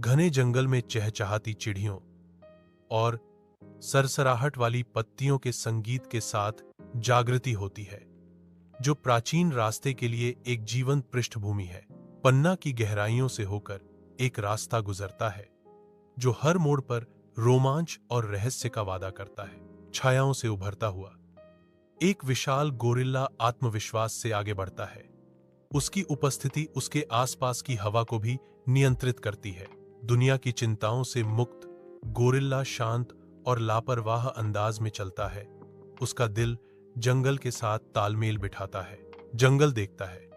घने जंगल में चहचहाती चिड़ियों और सरसराहट वाली पत्तियों के संगीत के साथ जागृति होती है, जो प्राचीन रास्ते के लिए एक जीवंत पृष्ठभूमि है। पन्ना की गहराइयों से होकर एक रास्ता गुजरता है, जो हर मोड़ पर रोमांच और रहस्य का वादा करता है। छायाओं से उभरता हुआ एक विशाल गोरिल्ला आत्मविश्वास से आगे बढ़ता है। उसकी उपस्थिति उसके आसपास की हवा को भी नियंत्रित करती है। दुनिया की चिंताओं से मुक्त गोरिल्ला शांत और लापरवाह अंदाज में चलता है। उसका दिल जंगल के साथ तालमेल बिठाता है। जंगल देखता है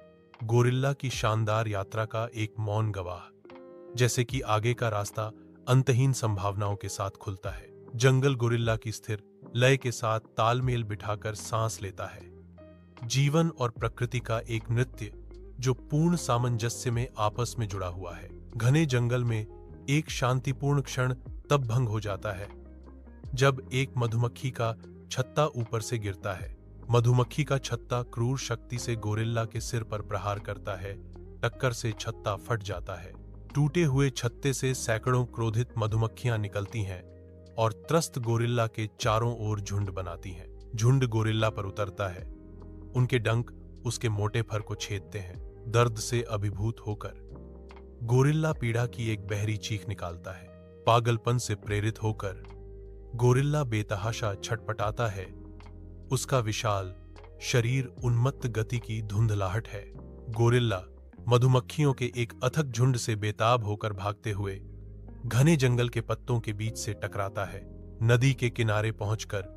गोरिल्ला की शानदार यात्रा का एक मौन गवाह, जैसे कि आगे का रास्ता अंतहीन संभावनाओं के साथ खुलता है। जंगल गोरिल्ला की स्थिर लय के साथ तालमेल बिठाकर सांस लेता है। जीवन और प्रकृति का एक नृत्य जो पूर्ण सामंजस्य में आपस में जुड़ा हुआ है। घने जंगल में एक शांतिपूर्ण क्षण तब भंग हो जाता है जब एक मधुमक्खी का छत्ता ऊपर से गिरता है। मधुमक्खी का छत्ता क्रूर शक्ति से गोरिल्ला के सिर पर प्रहार करता है। टक्कर से छत्ता फट जाता है। टूटे हुए छत्ते से सैकड़ों क्रोधित मधुमक्खियां निकलती हैं और त्रस्त गोरिल्ला के चारों ओर झुंड बनाती हैं। झुंड गोरिल्ला पर उतरता है। उनके डंक उसके मोटे फर को छेदते हैं। दर्द से अभिभूत होकर गोरिल्ला पीड़ा की एक बहरी चीख निकालता है। पागलपन से प्रेरित होकर गोरिल्ला बेतहाशा छटपटाता है। उसका विशाल शरीर उन्मत्त गति की धुंधलाहट है। गोरिल्ला मधुमक्खियों के एक अथक झुंड से बेताब होकर भागते हुए घने जंगल के पत्तों के बीच से टकराता है। नदी के किनारे पहुंचकर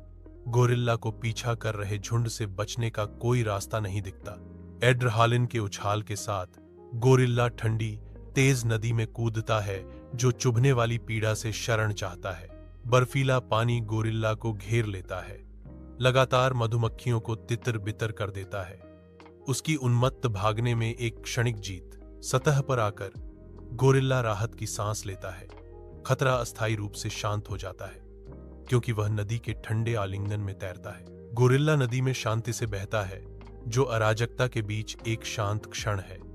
गोरिल्ला को पीछा कर रहे झुंड से बचने का कोई रास्ता नहीं दिखता। एड्रहालिन के उछाल के साथ गोरिल्ला ठंडी तेज नदी में कूदता है, जो चुभने वाली पीड़ा से शरण चाहता है। बर्फीला पानी गोरिल्ला को घेर लेता है, लगातार मधुमक्खियों को तितर बितर कर देता है। उसकी उन्मत्त भागने में एक क्षणिक जीत। सतह पर आकर गोरिल्ला राहत की सांस लेता है। खतरा अस्थायी रूप से शांत हो जाता है, क्योंकि वह नदी के ठंडे आलिंगन में तैरता है। गोरिल्ला नदी में शांति से बहता है, जो अराजकता के बीच एक शांत क्षण है।